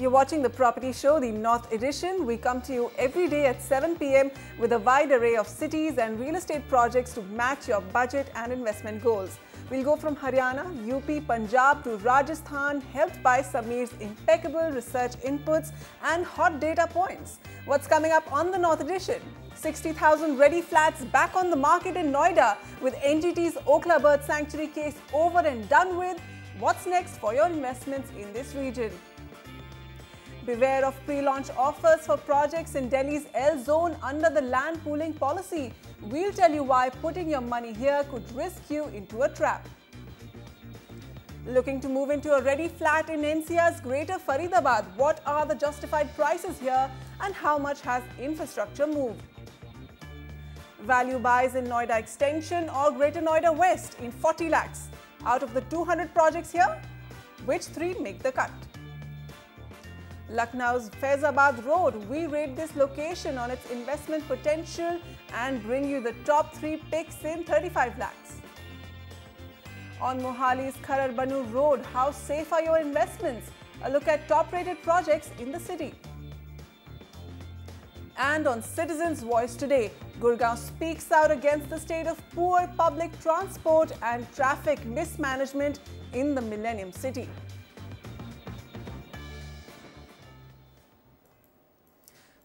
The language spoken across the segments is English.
You're watching the Property Show, the North Edition. We come to you every day at 7 p.m. with a wide array of cities and real estate projects to match your budget and investment goals. We'll go from Haryana, UP, Punjab to Rajasthan, helped by Sameer's impeccable research inputs and hot data points. What's coming up on the North Edition? 60,000 ready flats back on the market in Noida with NGT's Okhla Bird Sanctuary case over and done with. What's next for your investments in this region? Beware of pre-launch offers for projects in Delhi's L zone under the land pooling policy. We'll tell you why putting your money here could risk you into a trap. Looking to move into a ready flat in NCR's Greater Faridabad, what are the justified prices here and how much has infrastructure moved? Value buys in Noida Extension or Greater Noida West in 40 lakhs. Out of the 200 projects here, which three make the cut? Lucknow's Faridabad Road, we rate this location on its investment potential and bring you the top 3 picks in 35 lakhs. On Mohali's Kharar Banu Road, how safe are your investments? A look at top rated projects in the city. And on Citizens' Voice today, Gurgaon speaks out against the state of poor public transport and traffic mismanagement in the Millennium City.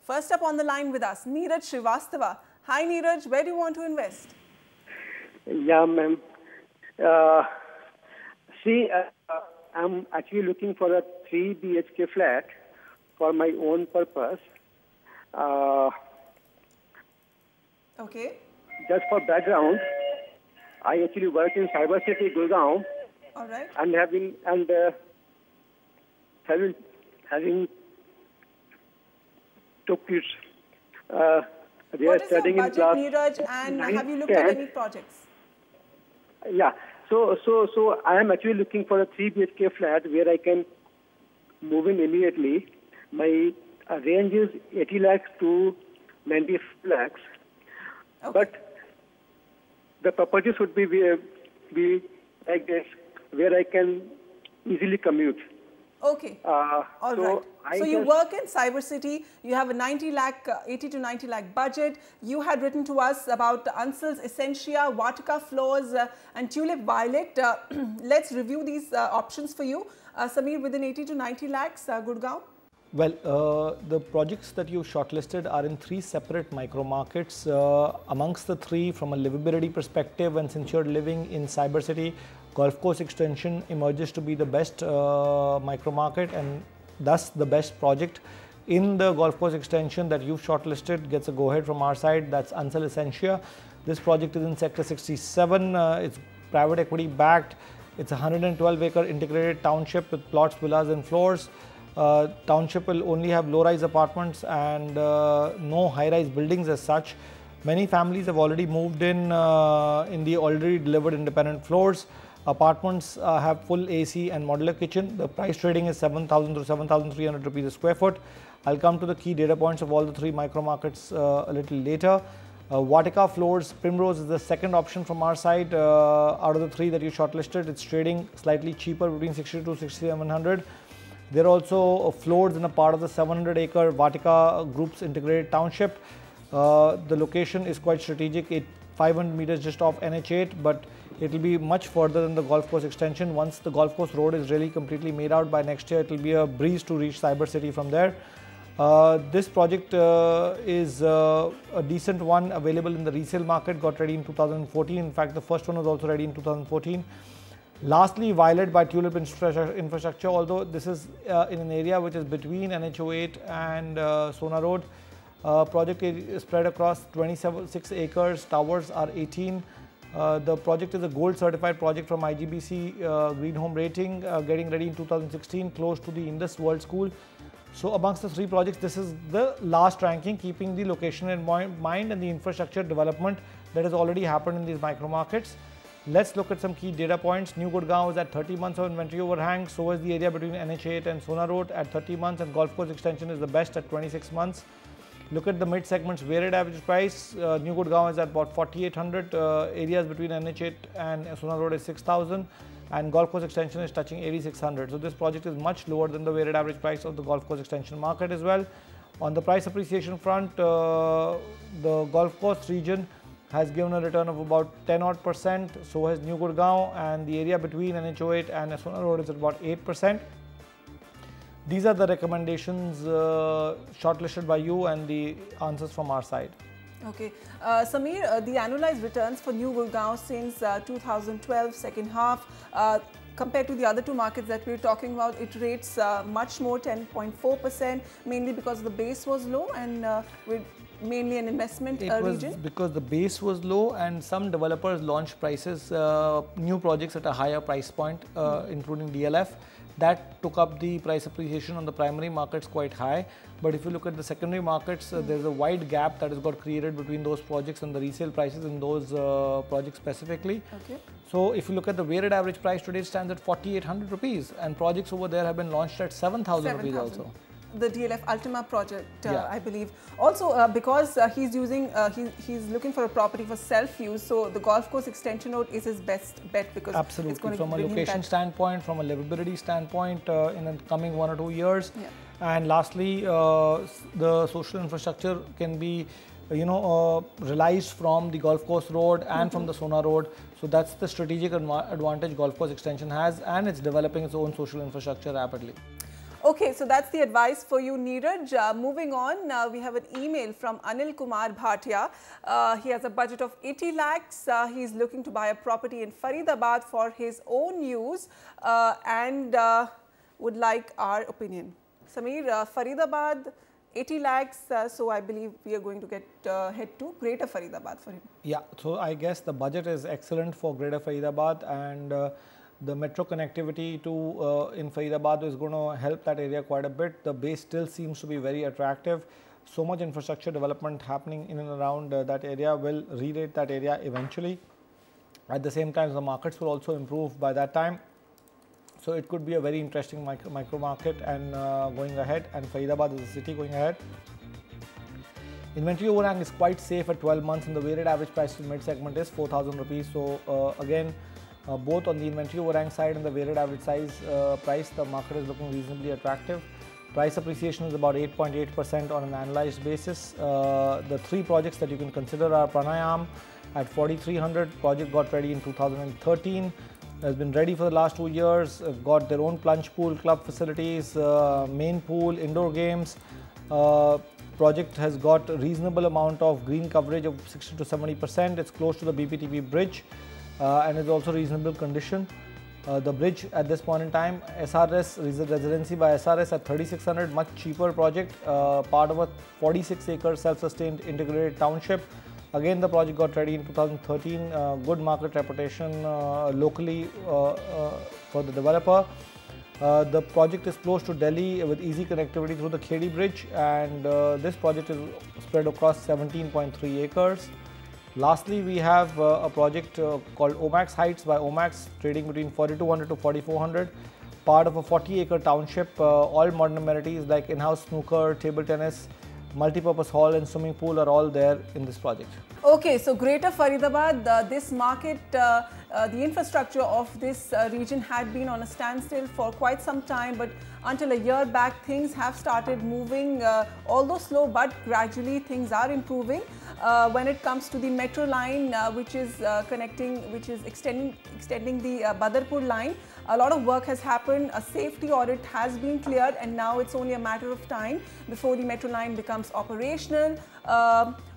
First up on the line with us, Neeraj Srivastava. Hi Neeraj, where do you want to invest? Yeah, ma'am. I'm actually looking for a 3 BHK flat for my own purpose. Okay. Just for background, I actually work in Cyber City, Gurgaon. All right. And having took it. What is your budget, Neeraj, and have you looked at any projects? Yeah. So I am actually looking for a 3 BHK flat where I can move in immediately. My range is 80 lakhs to 90 lakhs. Okay. But the property should be like this, where I can easily commute. Okay. All right. So you work in Cyber City. You have a 80 to 90 lakh budget. You had written to us about Ansel's Essentia, Vatika Floors and Tulip Violet. Let's review these options for you. Sameer, within 80 to 90 lakhs, Gurgaon? Well, the projects that you shortlisted are in 3 separate micro markets. Amongst the 3, from a livability perspective, and since you're living in Cyber City, Golf Course Extension emerges to be the best micro market and thus the best project. In the Golf Course Extension that you've shortlisted gets a go-ahead from our side. That's Ansel Essentia. This project is in Sector 67. It's private equity backed. It's a 112-acre integrated township with plots, villas and floors. Township will only have low-rise apartments and no high-rise buildings as such. Many families have already moved in the already delivered independent floors. Apartments have full AC and modular kitchen. The price trading is 7,000 to 7,300 rupees a square foot. I'll come to the key data points of all the 3 micro markets a little later. Vatika Floors, Primrose is the second option from our side. Out of the 3 that you shortlisted, it's trading slightly cheaper between 60 to 6,700. There are also floors in a part of the 700-acre Vatika Group's integrated township. The location is quite strategic. 500 meters just off NH8, but it will be much further than the Golf Course Extension. Once the Golf Course Road is really completely made out by next year, it will be a breeze to reach Cyber City from there. This project is a decent one, available in the resale market, got ready in 2014. In fact, the first one was also ready in 2014. Lastly, Violet by Tulip Infrastructure, although this is in an area which is between NH08 and Sona Road. Project is spread across 26 acres, towers are 18. The project is a gold certified project from IGBC Green Home Rating, getting ready in 2016, close to the Indus World School. So amongst the 3 projects, this is the last ranking, keeping the location in mind and the infrastructure development that has already happened in these micro markets. Let's look at some key data points. New Gurgaon is at 30 months of inventory overhang. So is the area between NH8 and Sona Road at 30 months, and Golf Course Extension is the best at 26 months. Look at the mid segments weighted average price. New Gurgaon is at about 4,800. Areas between NH8 and Sona Road is 6,000. and golf course extension is touching 8,600. So this project is much lower than the weighted average price of the golf course extension market as well. On the price appreciation front, the golf course region has given a return of about 10 odd %. So has New Gurgaon, and the area between NH08 and Sona Road is at about 8%. These are the recommendations shortlisted by you and the answers from our side. Okay. Sameer, the annualized returns for New Gurgaon since 2012 second half, compared to the other two markets that we're talking about, it rates much more, 10.4%, mainly because the base was low and with mainly an investment region? It was because the base was low and some developers launched prices, new projects at a higher price point, including DLF. That took up the price appreciation on the primary markets quite high. But if you look at the secondary markets, there's a wide gap that has got created between those projects and the resale prices in those projects specifically. Okay. So if you look at the weighted average price today, it stands at 4,800 rupees, and projects over there have been launched at 7,000 rupees also. The DLF Ultima project, yeah. I believe. Also, because he's he's looking for a property for self-use, so the golf course extension road is his best bet because absolutely, it's going from to a location standpoint, from a livability standpoint, in the coming 1 or 2 years. Yeah. And lastly, the social infrastructure can be, realized from the golf course road and from the Sona road. So that's the strategic advantage golf course extension has, and it's developing its own social infrastructure rapidly. Okay, so that's the advice for you, Neeraj. Moving on, we have an email from Anil Kumar Bhatia. He has a budget of 80 lakhs. He's looking to buy a property in Faridabad for his own use and would like our opinion. Sameer, Faridabad, 80 lakhs, so I believe we are going to head to Greater Faridabad for him. Yeah, so I guess the budget is excellent for Greater Faridabad, and the metro connectivity to in Faridabad is going to help that area quite a bit. The base still seems to be very attractive. So much infrastructure development happening in and around that area will re-rate that area eventually. At the same time, the markets will also improve by that time. So it could be a very interesting micro market and going ahead, and Faridabad is a city going ahead. Inventory overhang is quite safe at 12 months, and the weighted average price to mid segment is 4,000 rupees. So again, both on the inventory overhang side and the weighted average size price, the market is looking reasonably attractive. Price appreciation is about 8.8% on an annualized basis. The three projects that you can consider are Pranayam at 4,300. Project got ready in 2013. Has been ready for the last 2 years. Got their own plunge pool, club facilities, main pool, indoor games. Project has got a reasonable amount of green coverage of 60 to 70%. It's close to the BPTV bridge. And is also reasonable condition. The bridge at this point in time, SRS, residency by SRS at 3,600, much cheaper project, part of a 46-acre self-sustained integrated township. Again, the project got ready in 2013, good market reputation locally for the developer. The project is close to Delhi with easy connectivity through the Khedi bridge, and this project is spread across 17.3 acres. Lastly, we have a project called Omax Heights by Omax, trading between 4,200 to 4,400, part of a 40-acre township. All modern amenities like in-house snooker, table tennis, multi-purpose hall and swimming pool are all there in this project. Okay, so Greater Faridabad, this market, the infrastructure of this region had been on a standstill for quite some time, but until a year back things have started moving, although slow, but gradually things are improving. When it comes to the metro line, which is extending the Badarpur line, a lot of work has happened. A safety audit has been cleared, and now it's only a matter of time before the metro line becomes operational.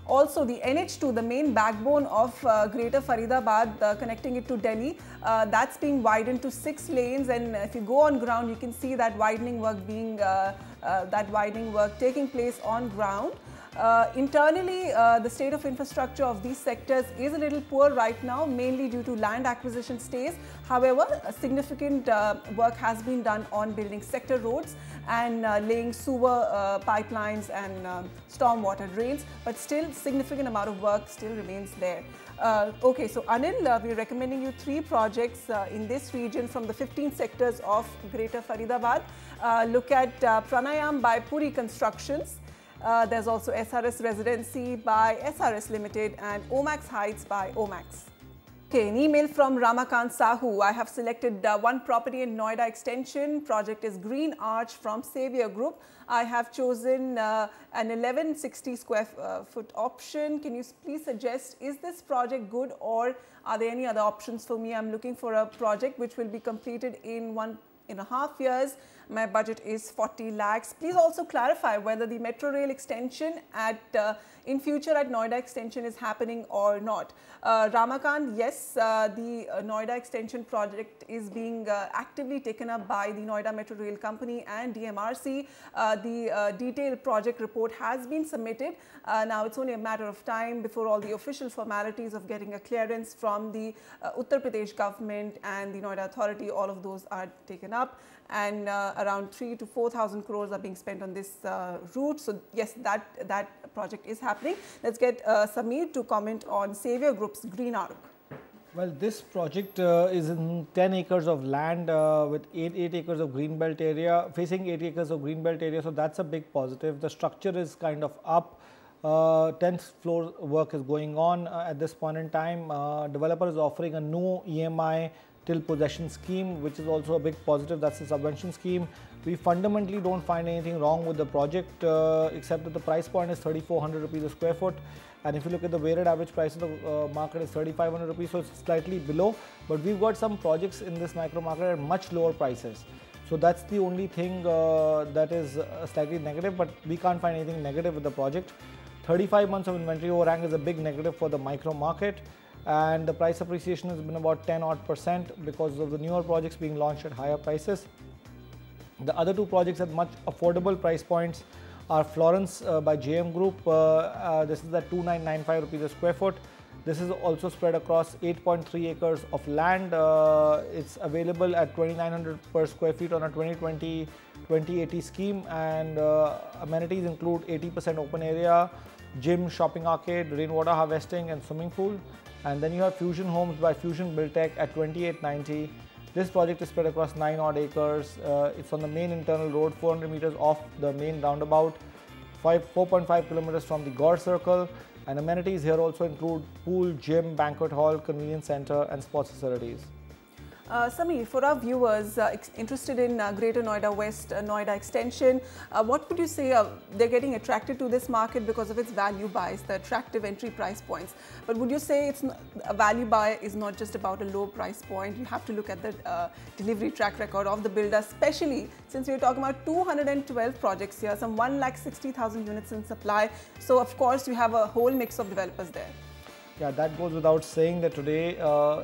Also, the NH2, the main backbone of Greater Faridabad, connecting it to Delhi, that's being widened to 6 lanes, and if you go on ground, you can see that widening work taking place on ground. Internally, the state of infrastructure of these sectors is a little poor right now, mainly due to land acquisition stays. However, significant work has been done on building sector roads and laying sewer pipelines and stormwater drains, but still significant amount of work still remains there. Okay, so Anil, we're recommending you 3 projects in this region from the 15 sectors of Greater Faridabad. Look at Pranayam by Puri Constructions. There's also SRS Residency by SRS Limited and Omax Heights by Omax. Okay, an email from Ramakant Sahu. I have selected one property in Noida Extension. Project is Green Arch from Savior Group. I have chosen an 1160 square foot option. Can you please suggest, is this project good or are there any other options for me? I'm looking for a project which will be completed in 1.5 years. My budget is 40 lakhs. Please also clarify whether the metro rail extension in future at Noida Extension is happening or not. Ramakant, yes, the Noida Extension project is being actively taken up by the Noida Metro Rail Company and DMRC. The detailed project report has been submitted. Now it's only a matter of time before all the official formalities of getting a clearance from the Uttar Pradesh government and the Noida authority, all of those are taken up. And around 3,000 to 4,000 crores are being spent on this route. So yes, that project is happening. Let's get Samir to comment on Savior Group's Green Arc. Well, this project is in 10 acres of land with 8 acres of greenbelt area, facing 8 acres of greenbelt area. So that's a big positive. The structure is kind of up. 10th floor work is going on at this point in time. Developer is offering a no EMI till possession scheme, which is also a big positive. That's the subvention scheme. We fundamentally don't find anything wrong with the project except that the price point is 3,400 rupees a square foot. And if you look at the weighted average price of the market is 3,500 rupees, so it's slightly below. But we've got some projects in this micro market at much lower prices. So that's the only thing that is slightly negative, but we can't find anything negative with the project. 35 months of inventory overhang is a big negative for the micro market. And the price appreciation has been about 10% because of the newer projects being launched at higher prices. The other two projects at much affordable price points are Florence by JM Group. This is at 2,995 rupees a square foot. This is also spread across 8.3 acres of land. It's available at 2,900 per square feet on a 2020-2080 scheme, and amenities include 80% open area, gym, shopping arcade, rainwater harvesting and swimming pool. And then you have Fusion Homes by Fusion Buildtech at 2,890. This project is spread across 9 odd acres. It's on the main internal road, 400 meters off the main roundabout, 4.5 kilometers from the Gore Circle. And amenities here also include pool, gym, banquet hall, convenience center and sports facilities. Samir, for our viewers interested in Greater Noida West, Noida Extension, what would you say they're getting attracted to this market because of its value buys, the attractive entry price points? But would you say it's a value buy is not just about a low price point? You have to look at the delivery track record of the builder, especially since we're talking about 212 projects here, some 1,60,000 units in supply. So of course you have a whole mix of developers there. Yeah, that goes without saying that today,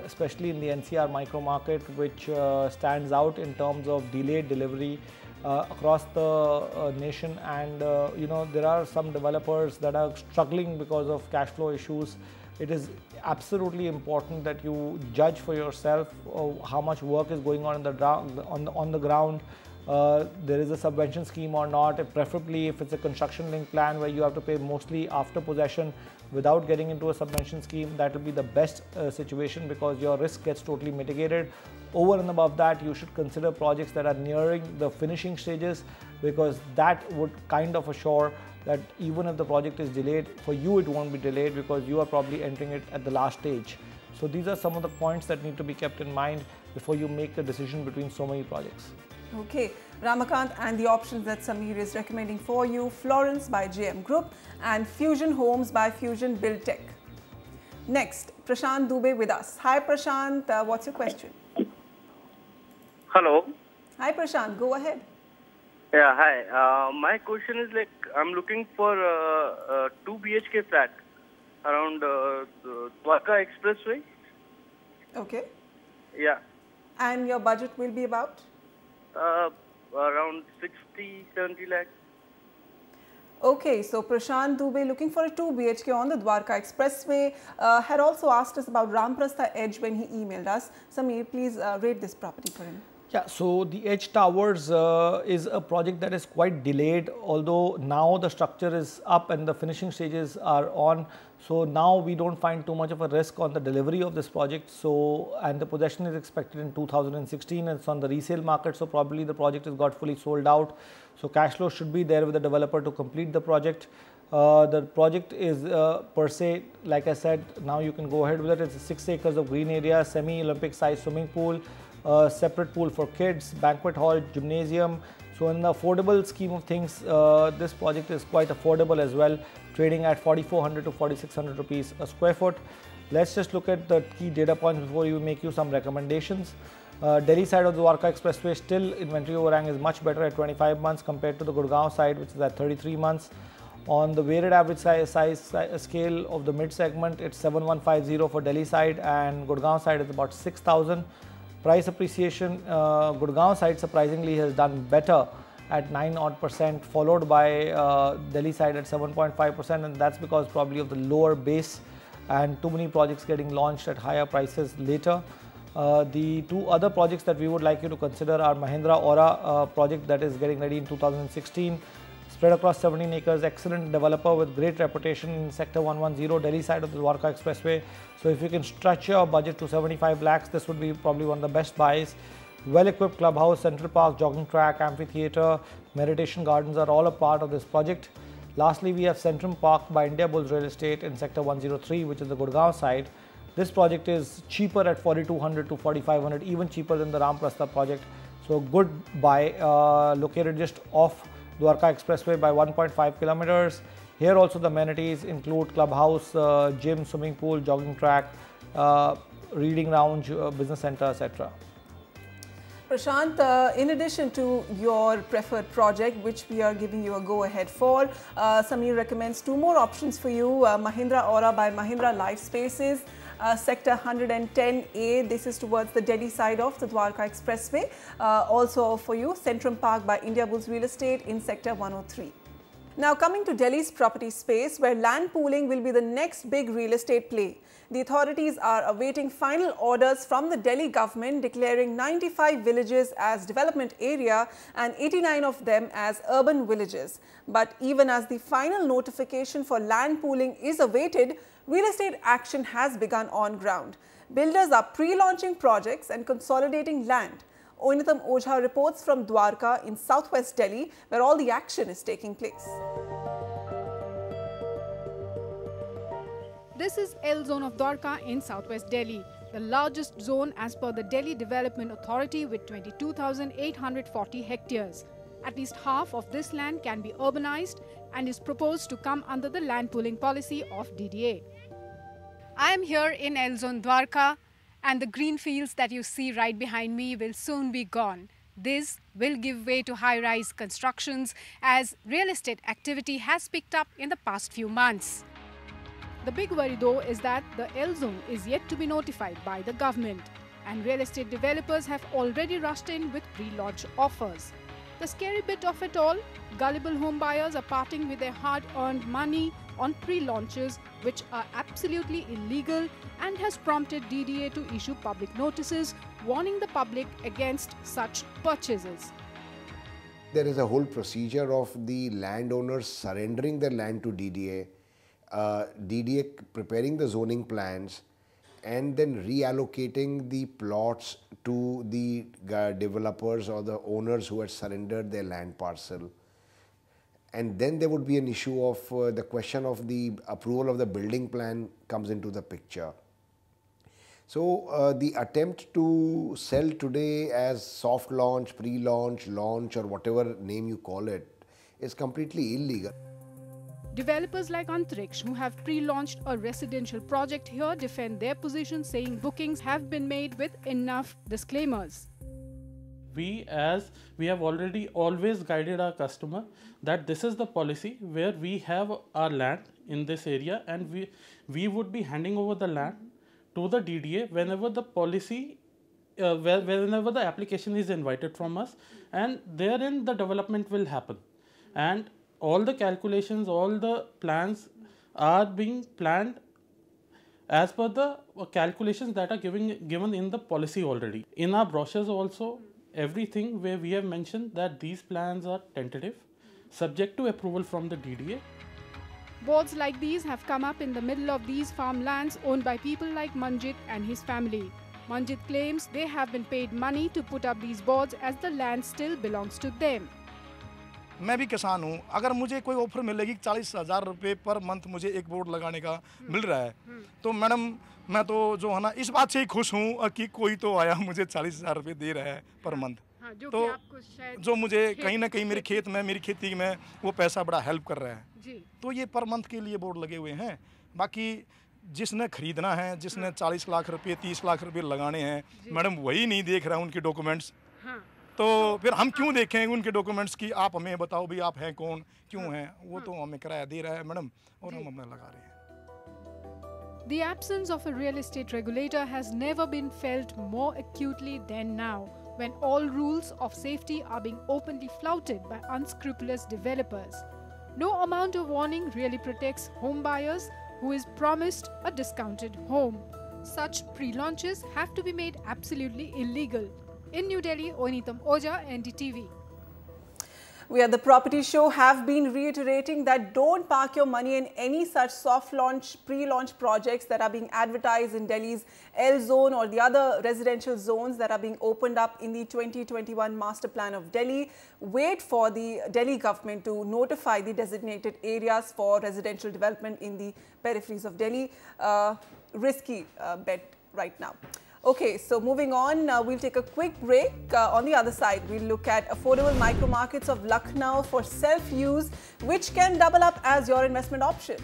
especially in the NCR micro market, which stands out in terms of delayed delivery across the nation, and there are some developers that are struggling because of cash flow issues. It is absolutely important that you judge for yourself how much work is going on on the ground. There is a subvention scheme or not, preferably if it's a construction linked plan where you have to pay mostly after possession without getting into a subvention scheme. That will be the best situation because your risk gets totally mitigated. Over and above that, you should consider projects that are nearing the finishing stages, because that would kind of assure that even if the project is delayed, for you it won't be delayed because you are probably entering it at the last stage. So these are some of the points that need to be kept in mind before you make a decision between so many projects. Okay, Ramakant, and the options that Samir is recommending for you: Florence by JM Group and Fusion Homes by Fusion Buildtech. Next, Prashant Dubey with us. Hi Prashant, what's your question? Hello. Hi Prashant, go ahead. Yeah, hi. My question is I'm looking for a 2 BHK flat around Dwarka Expressway. Okay. Yeah. And your budget will be about? Around 60-70 lakhs. Okay, so Prashant Dubey looking for a 2 BHK on the Dwarka Expressway, had also asked us about Ramprastha Edge when he emailed us. Samir, please rate this property for him. Yeah, so the Edge Towers is a project that is quite delayed, although now the structure is up and the finishing stages are on. So now we don't find too much of a risk on the delivery of this project. So, and the possession is expected in 2016, and it's on the resale market. So probably the project has got fully sold out. So cash flow should be there with the developer to complete the project. The project is per se, like I said, now you can go ahead with it. It's 6 acres of green area, semi-Olympic size swimming pool, separate pool for kids, banquet hall, gymnasium. So in the affordable scheme of things, this project is quite affordable as well, trading at 4,400 to 4,600 rupees a square foot. Let's just look at the key data points before we make you some recommendations. Delhi side of the Dwarka Expressway, still inventory overhang is much better at 25 months compared to the Gurgaon side, which is at 33 months. On the weighted average size scale of the mid segment, it's 7150 for Delhi side, and Gurgaon side is about 6,000. Price appreciation, Gurgaon side surprisingly has done better at 9% odd, followed by Delhi side at 7.5%, and that's because probably of the lower base and too many projects getting launched at higher prices later. The two other projects that we would like you to consider are Mahindra Aura project that is getting ready in 2016, spread across 17 acres, excellent developer with great reputation in sector 110, Delhi side of the Dwarka Expressway. So if you can stretch your budget to 75 lakhs, this would be probably one of the best buys. Well-equipped clubhouse, central park, jogging track, amphitheatre, meditation gardens are all a part of this project. Lastly, we have Centrum Park by Indiabulls Real Estate in sector 103, which is the Gurgaon side. This project is cheaper at 4,200 to 4,500, even cheaper than the Ramprastha project. So good buy, located just off Dwarka Expressway by 1.5 kilometers. Here also the amenities include clubhouse, gym, swimming pool, jogging track, reading lounge, business center, etc. Prashant, in addition to your preferred project, which we are giving you a go-ahead for, Samir recommends two more options for you. Mahindra Aura by Mahindra Life Spaces, Sector 110A. This is towards the Delhi side of the Dwarka Expressway. Also for you, Centrum Park by Indiabulls Real Estate in Sector 103. Now coming to Delhi's property space, where land pooling will be the next big real estate play. The authorities are awaiting final orders from the Delhi government declaring 95 villages as development area and 89 of them as urban villages. But even as the final notification for land pooling is awaited, real estate action has begun on ground. Builders are pre-launching projects and consolidating land. Oinatam Ojha reports from Dwarka in southwest Delhi, where all the action is taking place. This is L zone of Dwarka in southwest Delhi, the largest zone as per the Delhi Development Authority with 22,840 hectares. At least half of this land can be urbanized and is proposed to come under the land pooling policy of DDA. I am here in L zone Dwarka, and the green fields that you see right behind me will soon be gone. This will give way to high-rise constructions as real estate activity has picked up in the past few months. The big worry though is that the L zone is yet to be notified by the government, and real estate developers have already rushed in with pre-launch offers. The scary bit of it all, gullible home buyers are parting with their hard-earned money on pre-launches, which are absolutely illegal, and has prompted DDA to issue public notices warning the public against such purchases. There is a whole procedure of the landowners surrendering their land to DDA, DDA preparing the zoning plans, and then reallocating the plots to the developers or the owners who had surrendered their land parcel. And then there would be an issue of the question of the approval of the building plan comes into the picture. So the attempt to sell today as soft launch, pre-launch, launch, or whatever name you call it is completely illegal. Developers like Antriksh, who have pre-launched a residential project here, defend their position, saying bookings have been made with enough disclaimers. We have already always guided our customer that this is the policy where we have our land in this area, and we would be handing over the land to the DDA whenever the policy, whenever the application is invited from us, and therein the development will happen. And all the calculations, all the plans are being planned as per the calculations that are given in the policy already. In our brochures also, everything where we have mentioned that these plans are tentative, subject to approval from the DDA. Boards like these have come up in the middle of these farmlands owned by people like Manjit and his family. Manjit claims they have been paid money to put up these boards as the land still belongs to them. मैं भी किसान हूँ, अगर मुझे कोई offer मिलेगी 40,000 रुपये per month मुझे एक बोर्ड लगाने का मिल रहा है, तो मैडम मैं तो जो है ना इस बात से ही खुश हूँ कि कोई तो आया मुझे 40,000 रुपये दे रहा है पर मंथ। हाँ, तो जो मुझे कहीं ना कहीं मेरे खेत में, मेरी खेती में वो पैसा बड़ा हेल्प कर रहा है जी। तो ये पर मंथ के लिए बोर्ड लगे हुए हैं। बाकी जिसने खरीदना है, जिसने 40 लाख रुपये 30 लाख रुपये लगाने हैं, मैडम वही नहीं देख रहा उनके डॉक्यूमेंट्स। तो फिर हम क्यों देखें उनके डॉक्यूमेंट्स की? आप हमें बताओ भी आप हैं कौन, क्यों हैं? वो तो हमें किराया दे रहा है मैडम और हम हमें लगा रहे हैं। The absence of a real estate regulator has never been felt more acutely than now, when all rules of safety are being openly flouted by unscrupulous developers. No amount of warning really protects home buyers who is promised a discounted home. Such pre-launches have to be made absolutely illegal. In New Delhi, Onitam Oja, NDTV. We at the Property Show have been reiterating that don't park your money in any such soft launch, pre-launch projects that are being advertised in Delhi's L zone or the other residential zones that are being opened up in the 2021 Master Plan of Delhi. Wait for the Delhi government to notify the designated areas for residential development in the peripheries of Delhi. Risky bet right now. Okay, so moving on, we'll take a quick break. On the other side, we'll look at affordable micro markets of Lucknow for self-use, which can double up as your investment option.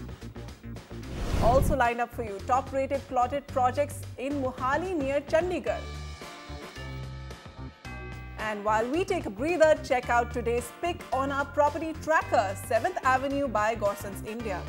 Also lined up for you, top-rated plotted projects in Mohali near Chandigarh. And while we take a breather, check out today's pick on our property tracker, 7th Avenue by Gorsons India.